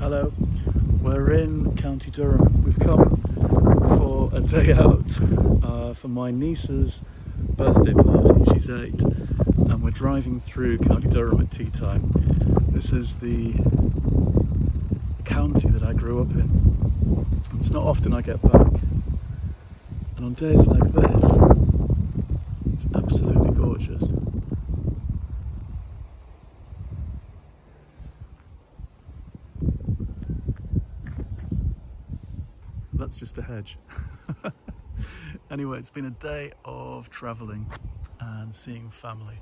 Hello, we're in County Durham. We've come for a day out for my niece's birthday party. She's 8 and we're driving through County Durham at tea time. This is the county that I grew up in. It's not often I get back, and on days like this it's absolutely gorgeous. That's just a hedge. Anyway, it's been a day of travelling and seeing family.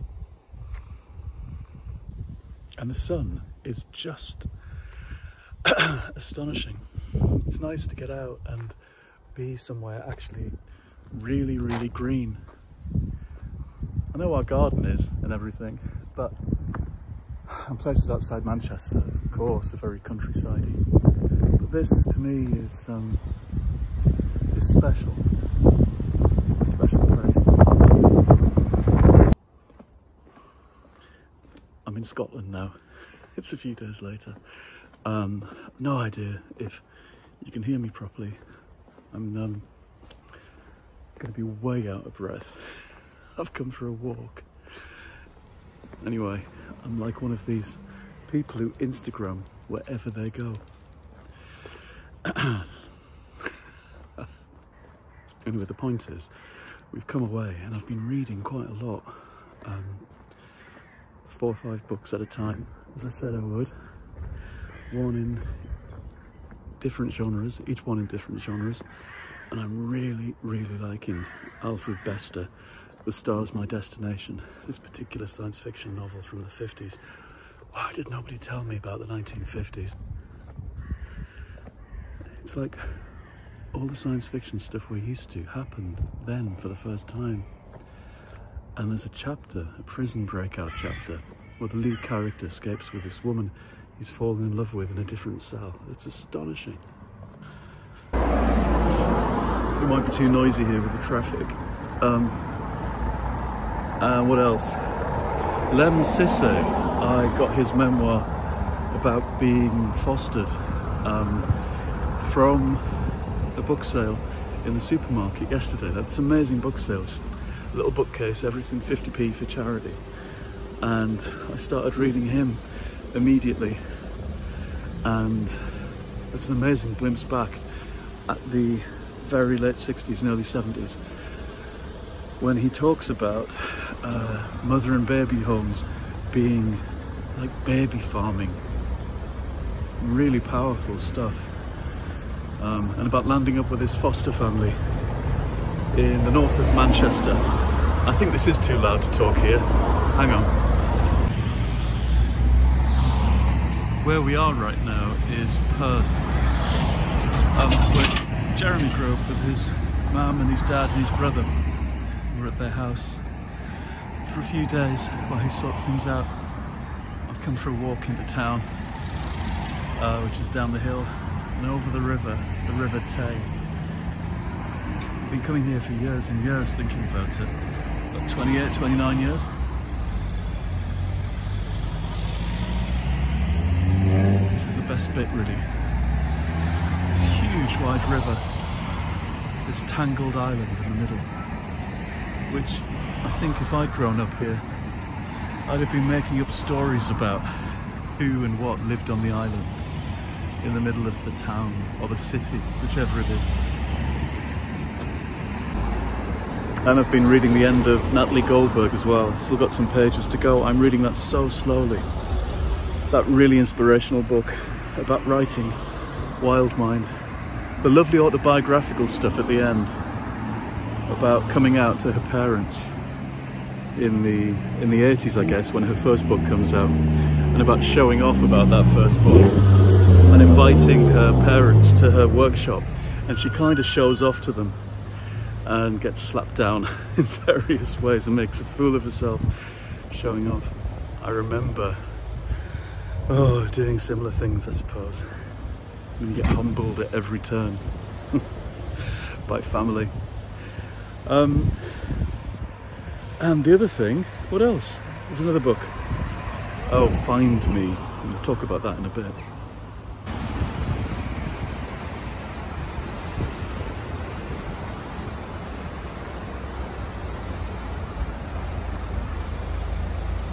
And the sun is just astonishing. It's nice to get out and be somewhere actually really, really green. I know our garden is and everything, but and places outside Manchester, of course, are very countryside-y. But this, to me, is special. A special place. I'm in Scotland now. It's a few days later. No idea if you can hear me properly. I'm going to be way out of breath. I've come for a walk. Anyway, I'm like one of these people who Instagram wherever they go. Anyway, the point is, we've come away and I've been reading quite a lot. 4 or 5 books at a time, as I said I would. One in different genres, each one in different genres. And I'm really, really liking Alfred Bester, The Star's My Destination, this particular science fiction novel from the 50s. Why did nobody tell me about the 1950s? It's like all the science fiction stuff we're used to happened then for the first time. And there's a chapter, a prison breakout chapter, where the lead character escapes with this woman he's fallen in love with in a different cell. It's astonishing. It might be too noisy here with the traffic. What else? Lem Sisse, I got his memoir about being fostered from a book sale in the supermarket yesterday. That's an amazing book sale, just a little bookcase, everything 50p for charity. And I started reading him immediately, and it's an amazing glimpse back at the very late 60s and early 70s when he talks about mother and baby homes being like baby farming. Really powerful stuff. And about landing up with his foster family in the north of Manchester. I think this is too loud to talk here. Hang on. Where we are right now is Perth, where Jeremy grew up with his mum and his dad and his brother. We're at their house for a few days while he sorts things out. I've come for a walk into town, which is down the hill and over the River Tay. I've been coming here for years and years thinking about it. About 28, 29 years. This is the best bit, really. This huge wide river, this tangled island in the middle, which I think if I'd grown up here, I'd have been making up stories about who and what lived on the island in the middle of the town or the city, whichever it is. And I've been reading the end of Natalie Goldberg as well. Still got some pages to go. I'm reading that so slowly. That really inspirational book about writing, Wild Mind. The lovely autobiographical stuff at the end about coming out to her parents in the 80s, I guess, when her first book comes out, and about showing off about that first book and inviting her parents to her workshop, and she kind of shows off to them and gets slapped down in various ways and makes a fool of herself showing off. I remember doing similar things, I suppose. And you get humbled at every turn by family. And the other thing, what else? There's another book. Oh, Find Me. We'll talk about that in a bit.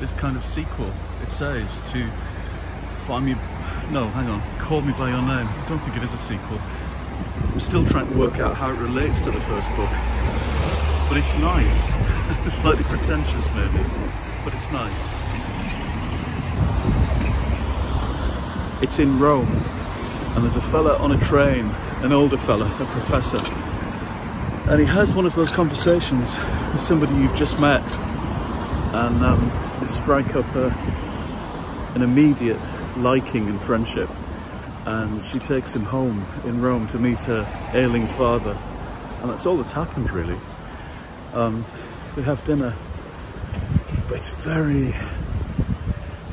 this kind of sequel, it says, to Find Me... No, hang on. Call Me By Your Name. I don't think it is a sequel. I'm still trying to work out how it relates to the first book. But it's nice. It's slightly pretentious maybe, but it's nice. It's in Rome, and there's a fella on a train, an older fella, a professor, and he has one of those conversations with somebody you've just met, and they strike up an immediate liking and friendship, and she takes him home in Rome to meet her ailing father, and that's all that's happened really. We have dinner, but it's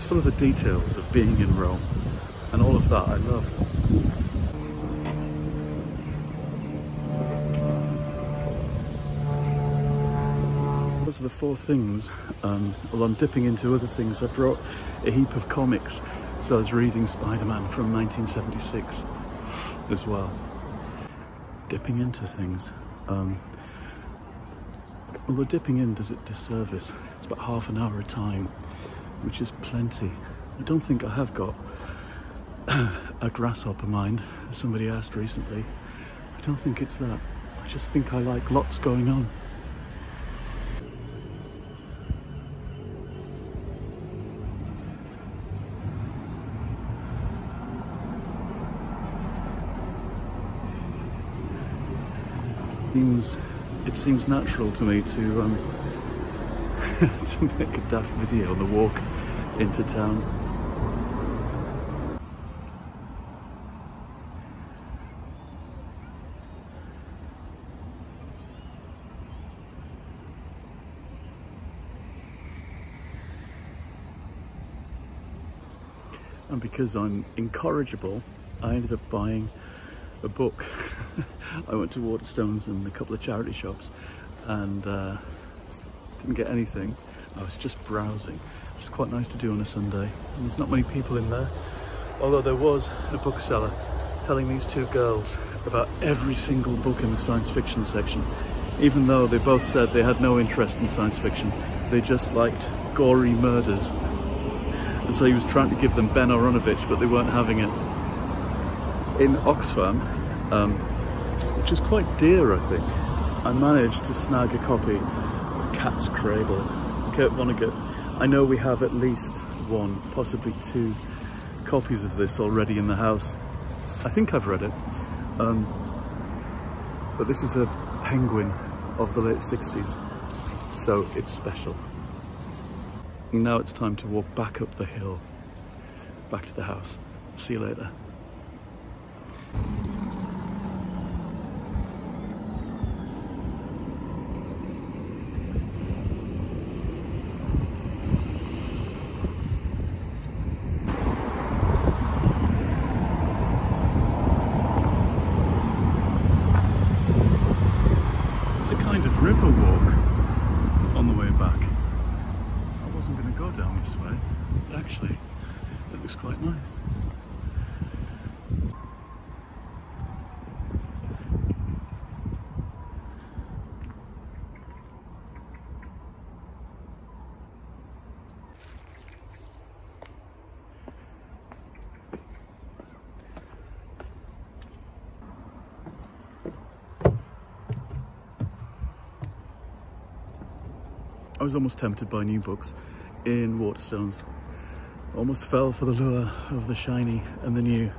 full of the details of being in Rome, and all of that I love. Those are the 4 things. Well, I'm dipping into other things. I brought a heap of comics, so I was reading Spider-Man from 1976 as well. Dipping into things. Although dipping in does it disservice. It's about half an hour a time, which is plenty. I don't think I have got a grasshopper mind, as somebody asked recently. I don't think it's that. I just think I like lots going on. It seems natural to me to to make a daft video on the walk into town. And because I'm incorrigible, I ended up buying a book. I went to Waterstones and a couple of charity shops and didn't get anything. I was just browsing, which is quite nice to do on a Sunday, and there's not many people in there, although there was a bookseller telling these 2 girls about every single book in the science fiction section, even though they both said they had no interest in science fiction. They just liked gory murders, and so he was trying to give them Ben Aronovich, but they weren't having it. In Oxfam, which is quite dear I think, I managed to snag a copy of Cat's Cradle, Kurt Vonnegut. I know we have at least 1, possibly 2 copies of this already in the house. I think I've read it, but this is a penguin of the late 60s, so it's special. And now it's time to walk back up the hill, back to the house. See you later. It's a kind of river walk on the way back. I wasn't going to go down this way, but actually it looks quite nice. I was almost tempted by new books in Waterstones. Almost fell for the lure of the shiny and the new.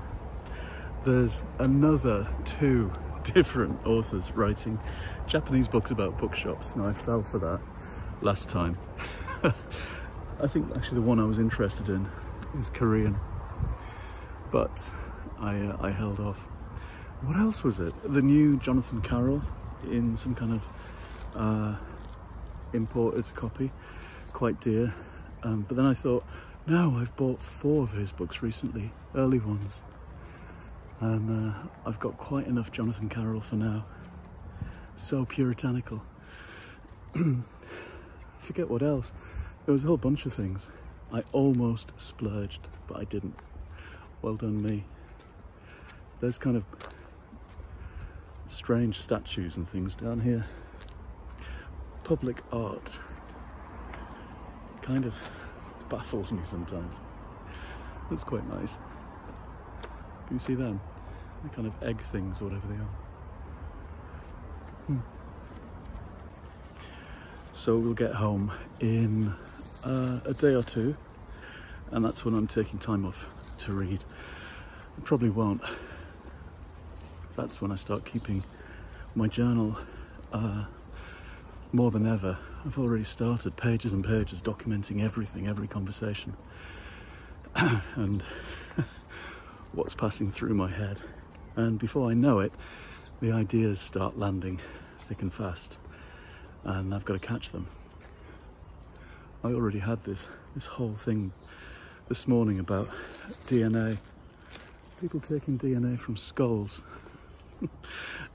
There's another 2 different authors writing Japanese books about bookshops, and I fell for that last time. I think actually the one I was interested in is Korean, but I held off. What else was it? The new Jonathan Carroll in some kind of imported copy, quite dear, but then I thought, no, I've bought 4 of his books recently, early ones, and I've got quite enough Jonathan Carroll for now. So puritanical. Forget what else. There was a whole bunch of things. I almost splurged, but I didn't. Well done me. There's kind of strange statues and things down here. Public art. Kind of baffles me sometimes. That's quite nice. Can you see them? The kind of egg things, or whatever they are. So we'll get home in a day or two, and that's when I'm taking time off to read. I probably won't. That's when I start keeping my journal more than ever. I've already started pages and pages documenting everything, every conversation, and what's passing through my head. And before I know it, the ideas start landing thick and fast, and I've got to catch them. I already had this whole thing this morning about DNA. People taking DNA from skulls.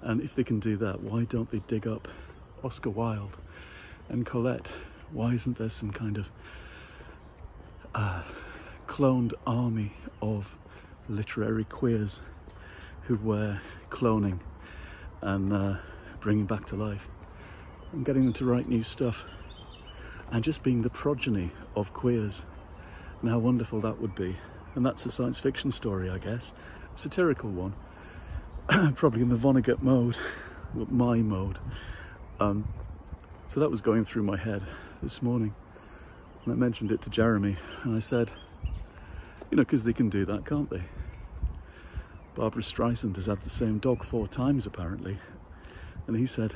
And if they can do that, why don't they dig up Oscar Wilde and Colette? Why isn't there some kind of cloned army of literary queers who were cloning and bringing back to life and getting them to write new stuff and just being the progeny of queers? And how wonderful that would be. And that's a science fiction story, I guess, a satirical one. Probably in the Vonnegut mode, my mode. So that was going through my head this morning, and I mentioned it to Jeremy, and I said, you know, because they can do that, can't they? Barbara Streisand has had the same dog 4 times apparently, and he said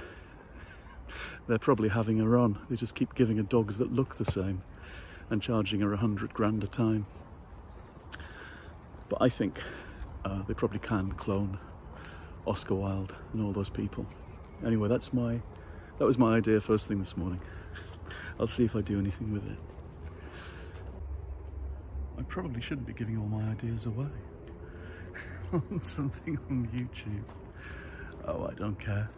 they're probably having her on. They just keep giving her dogs that look the same and charging her $100 a time. But I think they probably can clone Oscar Wilde and all those people. Anyway, that was my idea first thing this morning. I'll see if I do anything with it. I probably shouldn't be giving all my ideas away on something on YouTube. Oh, I don't care.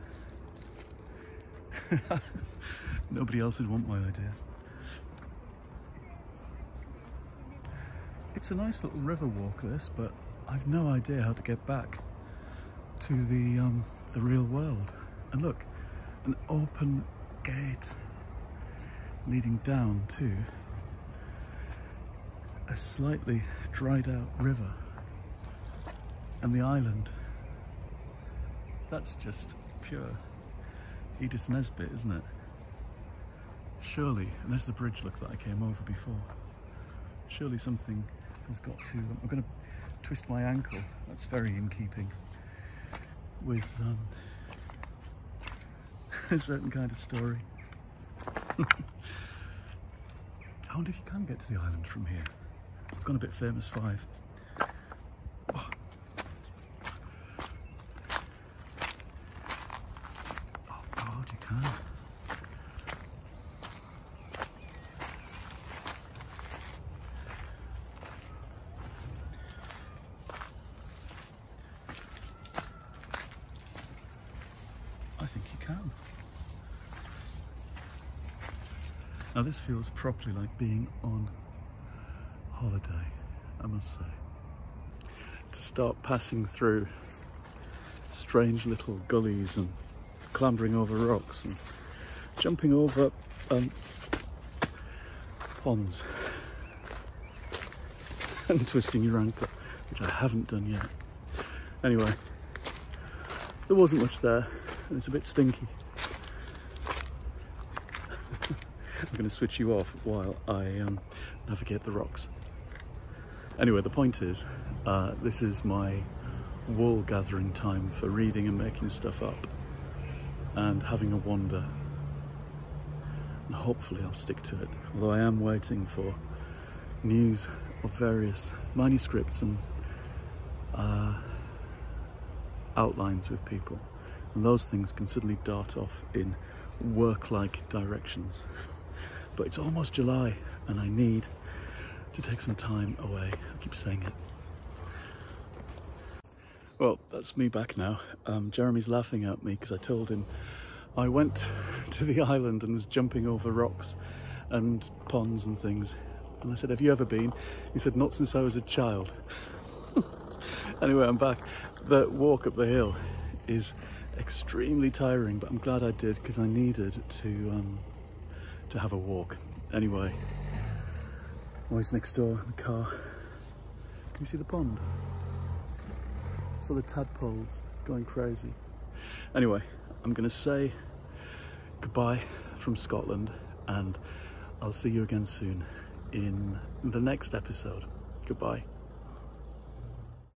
Nobody else would want my ideas. It's a nice little river walk, this, but I've no idea how to get back to the real world. And look, an open gate leading down to a slightly dried out river, and the island. That's just pure Edith Nesbit, isn't it? Surely, and there's the bridge, look, that I came over before. Surely something has got to, I'm going to twist my ankle. That's very in keeping with a certain kind of story. I wonder if you can get to the island from here. It's gone a bit famous 5. Oh. Oh God, you can. I think you can. Now this feels properly like being on holiday, I must say. To start passing through strange little gullies and clambering over rocks and jumping over ponds and twisting your ankle, which I haven't done yet. Anyway, there wasn't much there, and it's a bit stinky. I'm going to switch you off while I navigate the rocks. Anyway, the point is, this is my wool gathering time for reading and making stuff up and having a wander. And hopefully I'll stick to it, although I am waiting for news of various manuscripts and outlines with people. And those things can suddenly dart off in work-like directions. But it's almost July and I need to take some time away. I keep saying it. Well, that's me back now. Jeremy's laughing at me because I told him I went to the island and was jumping over rocks and ponds and things. And I said, have you ever been? He said, not since I was a child. Anyway, I'm back. The walk up the hill is extremely tiring, but I'm glad I did because I needed to have a walk. Anyway, Oh, he's next door in the car. Can you see the pond? It's full of tadpoles going crazy. Anyway, I'm gonna say goodbye from Scotland, and I'll see you again soon in the next episode. Goodbye.